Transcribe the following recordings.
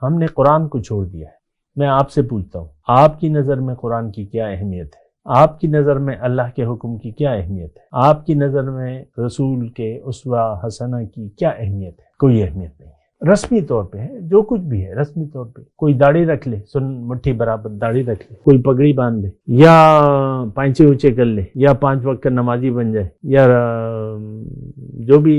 ہم نے قرآن کو چھوڑ دیا ہے۔ میں آپ سے پوچھتا ہوں، آپ کی نظر میں قرآن کی کیا اہمیت ہے؟ آپ کی نظر میں اللہ کے حکم کی کیا اہمیت ہے؟ آپ کی نظر میں رسول کے اسوہ حسنہ کی کیا اہمیت ہے؟ کوئی اہمیت نہیں ہے۔ رسمی طور پہ ہے، جو کچھ بھی ہے رسمی طور پہ، کوئی داڑھی رکھ لے، مٹھی برابر داڑھی رکھ لے، کوئی پگڑی باندھ لے، یا پائنچے اونچے کر لے، یا 5 وقت کا نمازی بن جائے، یا جو بھی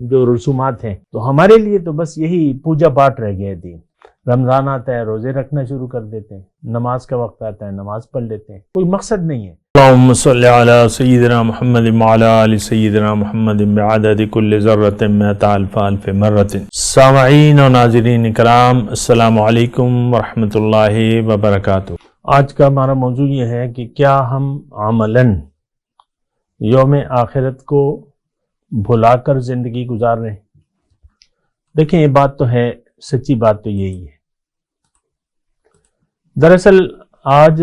جو رسومات ہیں، تو ہمارے لیے تو بس یہی پوجا پاٹ رہ گیا ہے دین۔ رمضان آتا ہے روزے رکھنا شروع کر دیتے ہیں، نماز کا وقت آتا ہے نماز پڑھ لیتے ہیں، کوئی مقصد نہیں ہے۔ اللہم صلی علی سیدنا محمد وعلی آل سیدنا محمد بعدد کل ذرۃ مئۃ الف الف مرۃ۔ سامعین و ناظرین کرام، السلام علیکم ورحمۃ اللہ وبرکاتہ۔ آج کا ہمارا موضوع یہ ہے کہ کیا ہم عملاً یوم آخرت کو بھلا کر زندگی گزار رہے ہیں؟ دیکھیں، یہ بات تو ہے، سچی بات تو یہی ہے۔ دراصل آج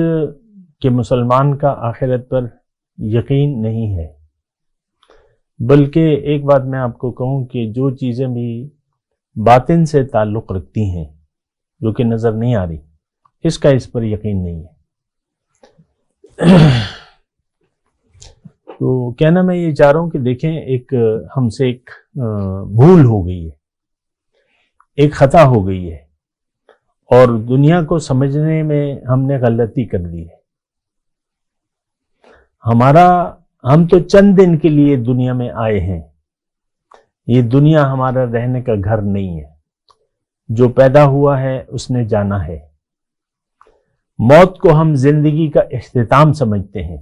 کہ مسلمان کا آخرت پر یقین نہیں ہے، بلکہ ایک بات میں آپ کو کہوں کہ جو چیزیں بھی باطن سے تعلق رکھتی ہیں، جو کہ نظر نہیں آ رہی، اس پر یقین نہیں ہے۔ تو کہنا میں یہ چاہ رہا ہوں کہ دیکھیں، ہم سے ایک بھول ہو گئی ہے، ایک خطا ہو گئی ہے، اور دنیا کو سمجھنے میں ہم نے غلطی کر دی ہے۔ ہم تو چند دن کے لیے دنیا میں آئے ہیں، یہ دنیا ہمارا رہنے کا گھر نہیں ہے۔ جو پیدا ہوا ہے اس نے جانا ہے۔ موت کو ہم زندگی کا اختتام سمجھتے ہیں،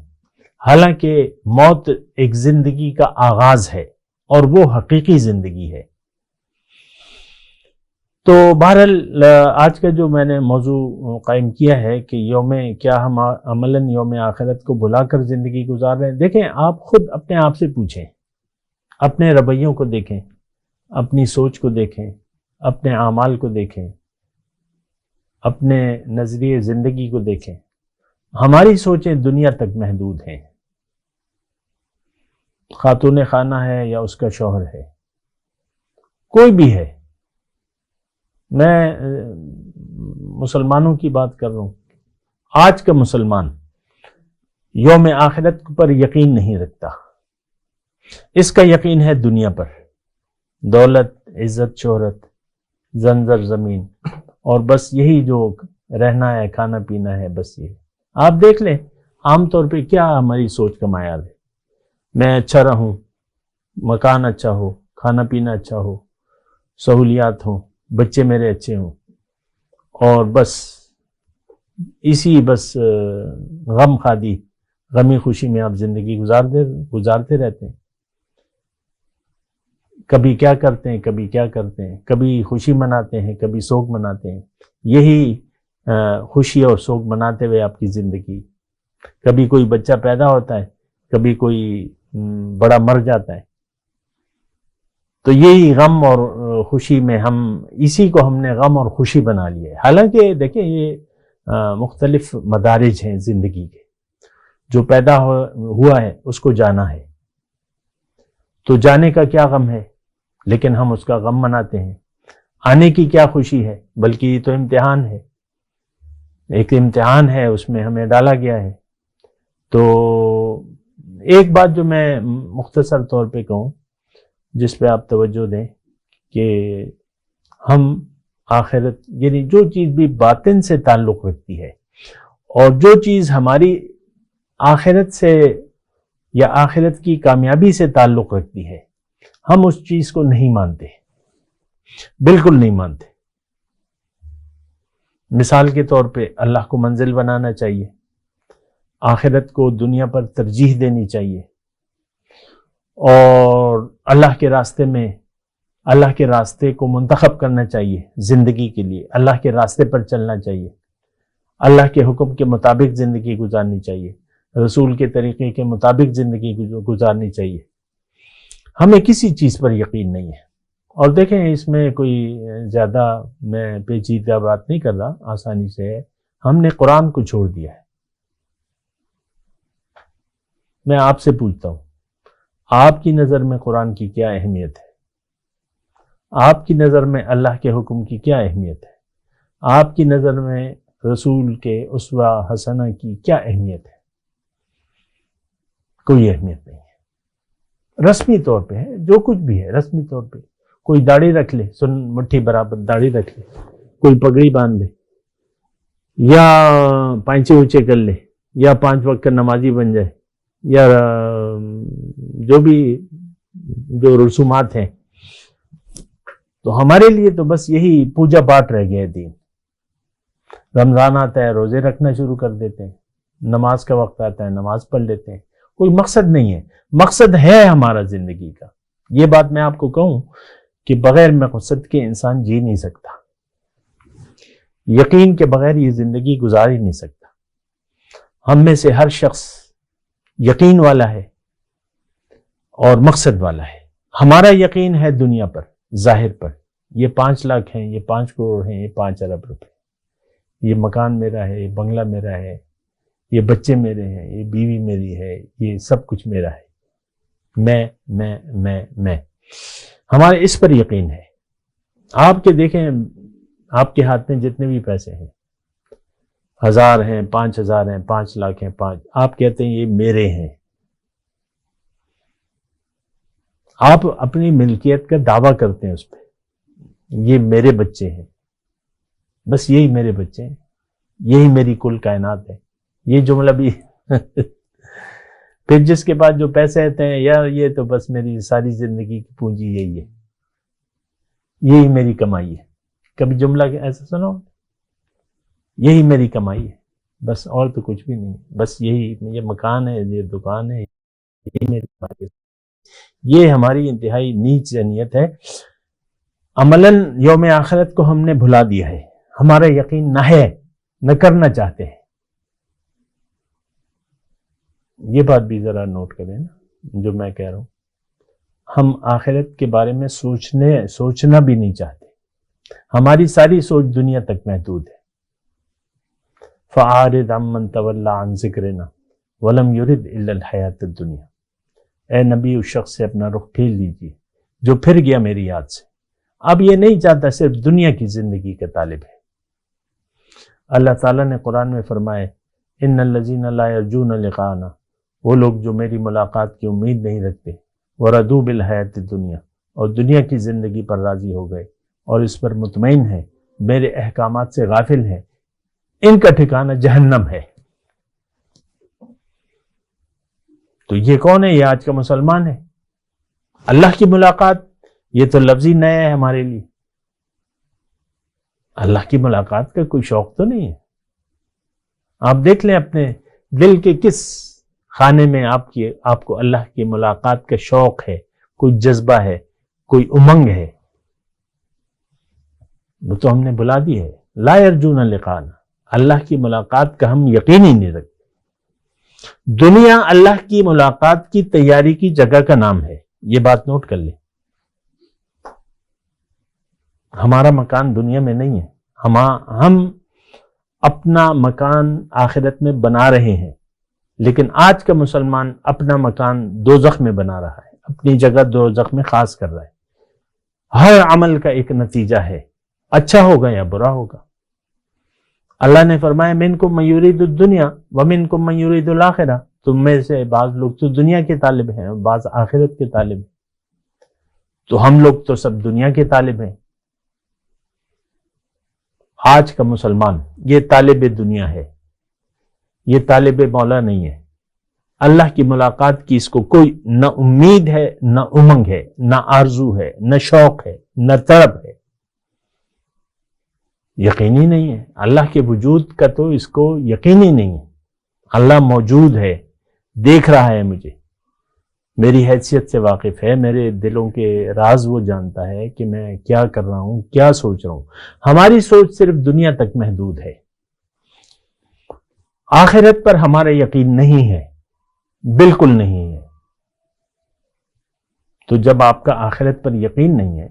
حالانکہ موت ایک زندگی کا آغاز ہے، اور وہ حقیقی زندگی ہے۔ تو بہرحال آج کا جو میں نے موضوع قائم کیا ہے کہ کیا ہم عملاً یوم آخرت کو بھلا کر زندگی گزار رہے ہیں۔ دیکھیں، آپ خود اپنے آپ سے پوچھیں، اپنے رویوں کو دیکھیں، اپنی سوچ کو دیکھیں، اپنے اعمال کو دیکھیں، اپنے نظریے زندگی کو دیکھیں۔ ہماری سوچیں دنیا تک محدود ہیں، خاتون خانہ ہے یا اس کا شوہر ہے، کوئی بھی ہے۔ میں مسلمانوں کی بات کر رہا ہوں۔ آج کا مسلمان یوم آخرت پر یقین نہیں رکھتا، اس کا یقین ہے دنیا پر، دولت، عزت، شہرت، زنجر زمین، اور بس یہی جو رہنا ہے، کھانا پینا ہے، بس یہ۔ آپ دیکھ لیں عام طور پہ کیا ہماری سوچ کا معیار ہے۔ میں اچھا رہوں، مکان اچھا ہو، کھانا پینا اچھا ہو، سہولیات ہوں، بچے میرے اچھے ہوں، اور بس غمی خوشی میں آپ زندگی گزارتے رہتے ہیں۔ کبھی کیا کرتے ہیں، کبھی کیا کرتے ہیں، کبھی خوشی مناتے ہیں، کبھی سوگ مناتے ہیں۔ یہی خوشی اور سوگ مناتے ہوئے آپ کی زندگی، کبھی کوئی بچہ پیدا ہوتا ہے، کبھی کوئی بڑا مر جاتا ہے۔ تو یہی غم اور خوشی میں اسی کو ہم نے غم اور خوشی بنا لیا ہے۔ حالانکہ دیکھیں، یہ مختلف مدارج ہیں زندگی کے۔ جو پیدا ہوا ہے اس کو جانا ہے، تو جانے کا کیا غم ہے، لیکن ہم اس کا غم مناتے ہیں۔ آنے کی کیا خوشی ہے، بلکہ یہ تو امتحان ہے، ایک امتحان ہے، اس میں ہمیں ڈالا گیا ہے۔ تو ایک بات جو میں مختصر طور پہ کہوں، جس پہ آپ توجہ دیں، کہ ہم آخرت، یعنی جو چیز بھی باطن سے تعلق رکھتی ہے، اور جو چیز ہماری آخرت سے یا آخرت کی کامیابی سے تعلق رکھتی ہے، ہم اس چیز کو نہیں مانتے، بالکل نہیں مانتے۔ مثال کے طور پہ اللہ کو منزل بنانا چاہیے، آخرت کو دنیا پر ترجیح دینی چاہیے، اور اللہ کے راستے کو منتخب کرنا چاہیے زندگی کے لیے، اللہ کے راستے پر چلنا چاہیے، اللہ کے حکم کے مطابق زندگی گزارنی چاہیے، رسول کے طریقے کے مطابق زندگی گزارنی چاہیے۔ ہمیں کسی چیز پر یقین نہیں ہے۔ اور دیکھیں، اس میں کوئی زیادہ میں پیچیدہ بات نہیں کر رہا، آسانی سے ہے۔ ہم نے قرآن کو چھوڑ دیا ہے۔ میں آپ سے پوچھتا ہوں، آپ کی نظر میں قرآن کی کیا اہمیت ہے؟ آپ کی نظر میں اللہ کے حکم کی کیا اہمیت ہے؟ آپ کی نظر میں رسول کے اسوہ حسنہ کی کیا اہمیت ہے؟ کوئی اہمیت نہیں ہے۔ رسمی طور پہ ہے، جو کچھ بھی ہے رسمی طور پہ، کوئی داڑھی رکھ لے، سن مٹھی برابر داڑھی رکھ لے، کوئی پگڑی باندھ لے، یا پائنچے اونچے کر لے، یا 5 وقت کا نمازی بن جائے، یا جو بھی جو رسومات ہیں، تو ہمارے لیے تو بس یہی پوجا پاٹ رہ گیا ہے دین۔ رمضان آتا ہے روزے رکھنا شروع کر دیتے ہیں، نماز کا وقت آتا ہے نماز پڑھ لیتے ہیں، کوئی مقصد نہیں ہے۔ مقصد ہے ہمارا زندگی کا، یہ بات میں آپ کو کہوں کہ بغیر مقصد کے انسان جی نہیں سکتا، یقین کے بغیر یہ زندگی گزار ہی نہیں سکتا۔ ہم میں سے ہر شخص یقین والا ہے اور مقصد والا ہے۔ ہمارا یقین ہے دنیا پر، ظاہر پر، یہ 5 لاکھ ہیں، یہ 5 کروڑ ہیں، یہ 5 ارب روپے، یہ مکان میرا ہے، یہ بنگلہ میرا ہے، یہ بچے میرے ہیں، یہ بیوی میری ہے، یہ سب کچھ میرا ہے۔ میں ہمارے اس پر یقین ہے۔ آپ کے دیکھیں، آپ کے ہاتھ میں جتنے بھی پیسے ہیں، 1000 ہیں، 5000 ہیں، 5 لاکھ ہیں، آپ کہتے ہیں یہ میرے ہیں۔ آپ اپنی ملکیت کا دعویٰ کرتے ہیں اس پہ، یہ میرے بچے ہیں، بس یہی میرے بچے ہیں، یہی میری کل کائنات ہے۔ یہ جملہ بھی پھر جس کے بعد جو پیسے آتے ہیں، یار یہ تو بس میری ساری زندگی کی پونجی یہی ہے، یہی میری کمائی ہے۔ کبھی جملہ ایسا سنا ہو؟ یہی میری کمائی ہے، بس اور تو کچھ بھی نہیں، بس یہی، یہ مکان ہے، یہ دکان ہے، یہی میری کمائی ہے۔ یہ ہماری انتہائی نیچ ذہنیت ہے۔ عملاً یوم آخرت کو ہم نے بھلا دیا ہے، ہمارا یقین نہ ہے، نہ کرنا چاہتے ہیں۔ یہ بات بھی ذرا نوٹ کریں نا جو میں کہہ رہا ہوں، ہم آخرت کے بارے میں سوچنا بھی نہیں چاہتے، ہماری ساری سوچ دنیا تک محدود ہے۔ فَأَعْرِضْ عَمَّنْ تَوَلَّىٰ عَنْ ذِكْرِنَا وَلَمْ يُرِدْ إِلَّا الْحَيَاةَ الدُّنْيَا۔ اے نبی، اس شخص سے اپنا رخ پھیر لیجیے جو پھر گیا میری یاد سے، اب یہ نہیں چاہتا، صرف دنیا کی زندگی کا طالب ہے۔ اللہ تعالیٰ نے قرآن میں فرمائے، ان الذین لا یرجون لقاءنا، وہ لوگ جو میری ملاقات کی امید نہیں رکھتے، وردوا بالحیاۃ الدنیا، اور دنیا کی زندگی پر راضی ہو گئے اور اس پر مطمئن ہے، میرے احکامات سے غافل ہیں، ان کا ٹھکانہ جہنم ہے۔ تو یہ کون ہے؟ یہ آج کا مسلمان ہے۔ اللہ کی ملاقات، یہ تو لفظی نیا ہے ہمارے لیے۔ اللہ کی ملاقات کا کوئی شوق تو نہیں ہے؟ آپ دیکھ لیں اپنے دل کے کس خانے میں آپ کو اللہ کی ملاقات کا شوق ہے، کوئی جذبہ ہے، کوئی امنگ ہے؟ وہ تو ہم نے بلا دی ہے۔ لا یرجون لقاءنا، اللہ کی ملاقات کا ہم یقین ہی نہیں رکھتے۔ دنیا اللہ کی ملاقات کی تیاری کی جگہ کا نام ہے، یہ بات نوٹ کر لیں۔ ہمارا مکان دنیا میں نہیں ہے، ہم اپنا مکان آخرت میں بنا رہے ہیں، لیکن آج کا مسلمان اپنا مکان دوزخ میں بنا رہا ہے، اپنی جگہ دوزخ میں خاص کر رہا ہے۔ ہر عمل کا ایک نتیجہ ہے، اچھا ہوگا یا برا ہوگا۔ اللہ نے فرمایا منکم من یرید الدنیا ومنکم من یرید الآخرہ، تم میں سے بعض لوگ تو دنیا کے طالب ہیں، بعض آخرت کے طالب ہیں۔ تو ہم لوگ تو سب دنیا کے طالب ہیں۔ آج کا مسلمان یہ طالب دنیا ہے، یہ طالب مولا نہیں ہے۔ اللہ کی ملاقات کی اس کو کوئی نہ امید ہے، نہ امنگ ہے، نہ آرزو ہے، نہ شوق ہے، نہ طلب ہے، یقینی نہیں ہے۔ اللہ کے وجود کا تو اس کو یقینی نہیں ہے۔ اللہ موجود ہے، دیکھ رہا ہے مجھے، میری حیثیت سے واقف ہے، میرے دلوں کے راز وہ جانتا ہے کہ میں کیا کر رہا ہوں، کیا سوچ رہا ہوں۔ ہماری سوچ صرف دنیا تک محدود ہے، آخرت پر ہمارا یقین نہیں ہے، بالکل نہیں ہے۔ تو جب آپ کا آخرت پر یقین نہیں ہے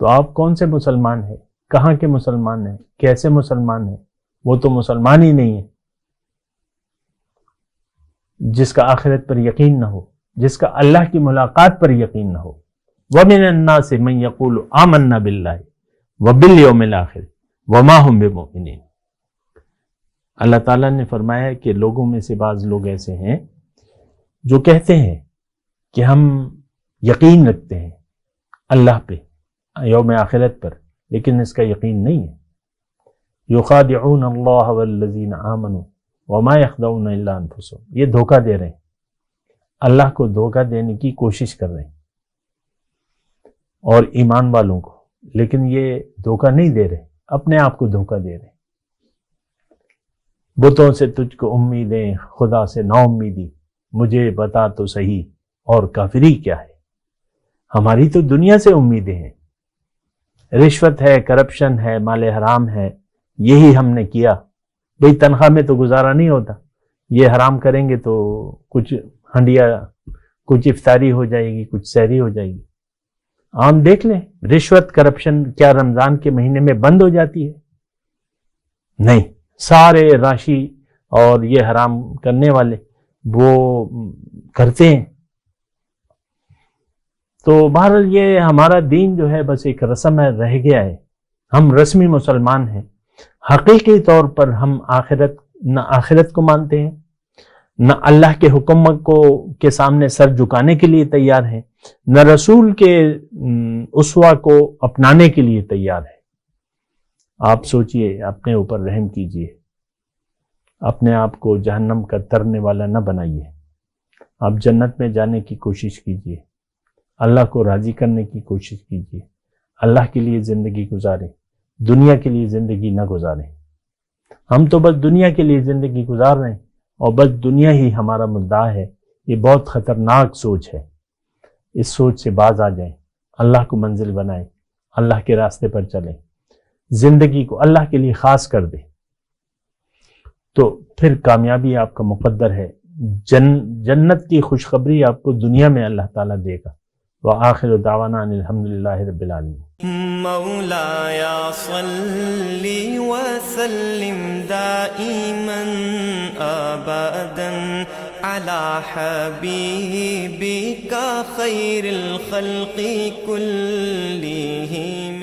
تو آپ کون سے مسلمان ہیں؟ کہاں کے مسلمان ہیں؟ کیسے مسلمان ہیں؟ وہ تو مسلمان ہی نہیں ہے۔ جس کا آخرت پر یقین نہ ہو، جس کا اللہ کی ملاقات پر یقین نہ ہو، وَمِنَ النَّاسِ مَن يَقُولُ آمَنَّا بِاللَّهِ وَبِالْيَوْمِ الْآخِرِ وَمَا هُمْ بِمُؤْمِنِينَ۔ اللہ تعالیٰ نے فرمایا کہ لوگوں میں سے بعض لوگ ایسے ہیں جو کہتے ہیں کہ ہم یقین رکھتے ہیں اللہ پہ، یوم آخرت پر، لیکن اس کا یقین نہیں ہے۔ یخادعون اللہ والذین آمنوا وما یخدعون الا انفسهم، یہ دھوکہ دے رہے ہیں، اللہ کو دھوکہ دینے کی کوشش کر رہے ہیں اور ایمان والوں کو، لیکن یہ دھوکہ نہیں دے رہے، اپنے آپ کو دھوکہ دے رہے ہیں۔ بتوں سے تجھ کو امیدیں، خدا سے نا امیدی، مجھے بتا تو صحیح اور کافری کیا ہے۔ ہماری تو دنیا سے امیدیں ہیں، رشوت ہے، کرپشن ہے، مال حرام ہے، یہی ہم نے کیا، بھئی تنخواہ میں تو گزارا نہیں ہوتا، یہ حرام کریں گے تو کچھ ہنڈیا، کچھ افطاری ہو جائے گی، کچھ سحری ہو جائے گی۔ عام دیکھ لیں، رشوت کرپشن کیا رمضان کے مہینے میں بند ہو جاتی ہے؟ نہیں، سارے راشی اور یہ حرام کرنے والے وہ کرتے ہیں۔ تو بہرحال یہ ہمارا دین جو ہے بس ایک رسم ہے، رہ گیا ہے، ہم رسمی مسلمان ہیں، حقیقی طور پر ہم نہ آخرت کو مانتے ہیں، نہ اللہ کے حکم کے سامنے سر جھکانے کے لیے تیار ہیں، نہ رسول کے اسوہ کو اپنانے کے لیے تیار ہے۔ آپ سوچئے، اپنے اوپر رحم کیجئے، اپنے آپ کو جہنم کا ترنے والا نہ بنائیے، آپ جنت میں جانے کی کوشش کیجئے، اللہ کو راضی کرنے کی کوشش کیجئے، اللہ کے لیے زندگی گزاریں، دنیا کے لیے زندگی نہ گزاریں۔ ہم تو بس دنیا کے لیے زندگی گزار رہے ہیں اور بس دنیا ہی ہمارا مدعا ہے۔ یہ بہت خطرناک سوچ ہے، اس سوچ سے باز آ جائیں، اللہ کو منزل بنائیں، اللہ کے راستے پر چلیں، زندگی کو اللہ کے لیے خاص کر دیں، تو پھر کامیابی آپ کا مقدر ہے، جنت کی خوشخبری آپ کو دنیا میں اللہ تعالیٰ دے گا۔ وآخر دعوانا ان الحمدللہ رب العالمین۔ مولاي صل وسلم دائما ابدا على حبيبك خير الخلق كلهم